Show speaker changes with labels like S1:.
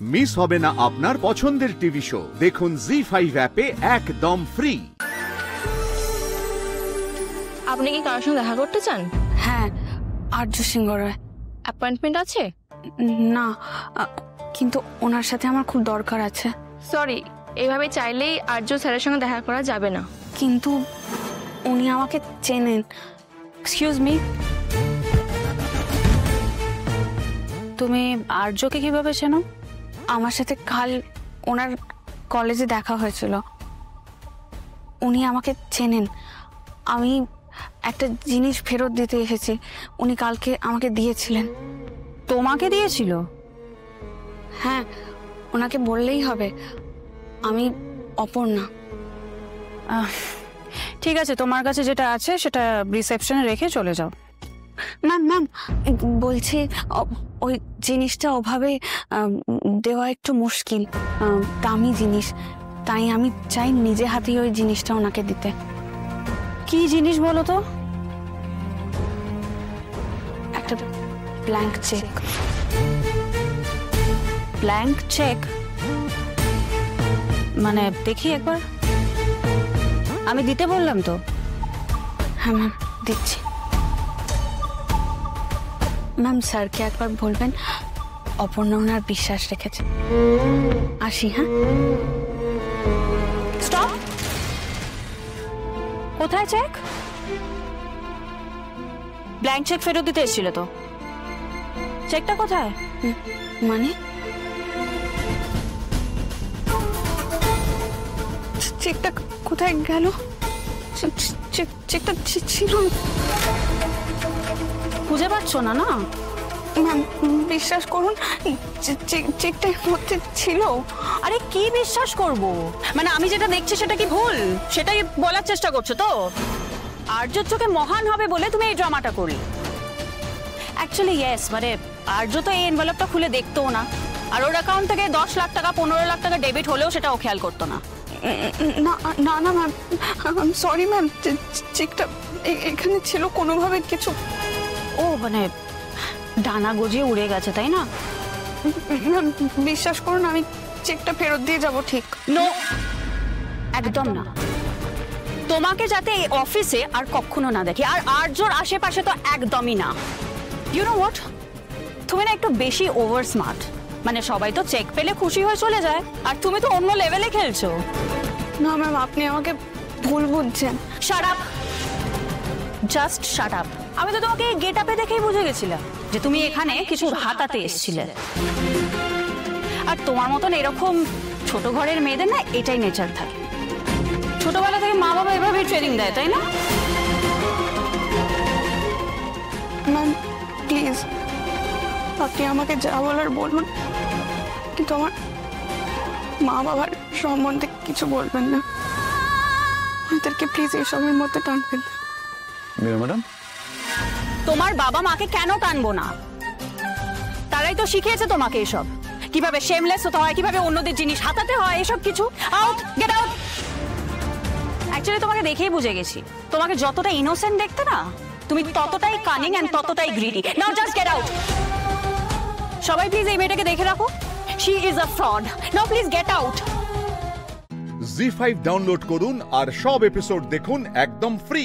S1: Miss হবে না আপনার পছন্দের টিভি শো। দেখুন জি5 অ্যাপে একদম ফ্রি।
S2: আপনি কি কারোর সঙ্গে দেখা করতে চান?
S3: হ্যাঁ, আর্য সিংহ রায়।
S2: অ্যাপয়েন্টমেন্ট আছে?
S3: না, কিন্তু ওনার সাথে আমার খুব দরকার আছে।
S2: সরি, এইভাবে চাইলেই আর্য স্যারের সঙ্গে দেখা করা যাবে না।
S3: কিন্তু উনি আমাকে চেনেন। এক্সকিউজ মি,
S4: তুমি আর্যকে কিভাবে চেনো?
S3: আমার সাথে কাল ওনার কলেজে দেখা হয়েছিল। উনি আমাকে চেনেন। আমি একটা জিনিস ফেরত দিতে এসেছি, উনি কালকে আমাকে দিয়েছিলেন।
S4: তোমাকে দিয়েছিল?
S3: হ্যাঁ, ওনাকে বললেই হবে আমি অপর্ণা।
S4: ঠিক আছে, তোমার কাছে যেটা আছে সেটা রিসেপশনে রেখে চলে যাও।
S3: ম্যাম ম্যাম বলছি ওই জিনিসটা ওভাবে দেওয়া একটু মুশকিল, দামি জিনিস, তাই আমি চাই নিজে হাতেই ওই জিনিসটা ওনাকে দিতে।
S4: কি জিনিস বলো তো?
S3: একটা ব্ল্যাঙ্ক চেক।
S4: ব্ল্যাঙ্ক চেক মানে দেখি একবার। আমি দিতে বললাম তো।
S3: হ্যাঁ ম্যাম, দিচ্ছি। ম্যাম, স্যারকে একবার বলবেন অপর্ণা ওনার বিশ্বাস রেখেছে। আসি। হ্যাঁ,
S4: স্টপ। কোথায় চেক? ব্ল্যাঙ্ক চেক ফেরত দিতে এসেছিল তো। চেকটা কোথায়?
S3: মানে চেকটা কোথায় গেল? চেকটা ছিল
S4: খুঁজে পাচ্ছ না? না
S3: ম্যাম, বিশ্বাস করুন, চেকটা মধ্যে ছিল।
S4: আরে কি বিশ্বাস করব? মানে আমি যেটা দেখছি সেটা কি ভুল সেটাই বলার চেষ্টা করছো তো? আর্যর চোখে মহান হবে বলে তুমি এই ড্রামাটা করলে। অ্যাকচুয়ালি ইয়েস, মানে আর্য তো এই এনভেলপটা খুলে দেখতো না, আর ওর অ্যাকাউন্ট থেকে 10 লাখ টাকা 15 লাখ টাকা ডেবিট হলেও সেটা ও খেয়াল করতো না।
S3: না না না ম্যাম, সরি ম্যাম, চেকটা এখানে ছিল কোনোভাবে কিছু।
S4: ও মানে ডানা গজিয়ে উড়ে গেছে, তাই না?
S3: ম্যাম, বিশ্বাস করুন, আমি চেকটা ফেরত দিয়ে যাব। ঠিক?
S4: নো, একদম না। তোমাকে যাতে এই অফিসে আর কখনো না দেখি, আর আর্যর আশেপাশে তো একদমই না। ইউ নো হোয়াট, তুমি না একটু বেশি ওভার স্মার্ট। মানে সবাই তো চেক পেলে খুশি হয়ে চলে যায়, আর তুমি তো অন্য লেভেলে খেলছো।
S3: না ম্যাম, আপনি আমাকে ভুল বুঝছেন।
S4: Shut up, just shut up. আমি তো তোমাকে গেট আপে দেখেই বুঝে গেছিলাম যে তুমি এখানে কিছু হাতাতে এসেছিলে। আর তোমার মতন এরকম ছোট ঘরের মেয়েদের না এটাই নেচার থাকে। ছোটবেলা থেকে মা বাবা এভাবে ট্রেনিং দেয়, তাই না?
S3: ম্যাম প্লিজ, আপনি আমাকে যা বলার বলুন, কিন্তু আমার মা বাবার সম্বন্ধে কিছু বলবেন না। ওদেরকে প্লিজ এসবের মধ্যে টানবেন না।
S5: ম্যাডাম,
S4: তোমার বাবা মাকে কেন টানবো না? তারাই তো শিখিয়েছে তোমাকে এসব, কিভাবে শেমলেস হতে হয়, কিভাবে অন্যদের জিনিস হাতাতে হয়, এসব কিছু। Out, get out. অ্যাকচুয়ালি তোমাকে দেখেই বুঝে গেছি, তোমাকে যতটা ইনোসেন্ট দেখতে না, তুমি ততটাই কানিং এন্ড ততটাই greedy. Now just get out. সবাই প্লিজ এই মেয়েটাকে দেখে রাখো, she is a fraud. Now please get out.
S1: ZEE5 download করুন আর সব এপিসোড দেখুন একদম ফ্রি।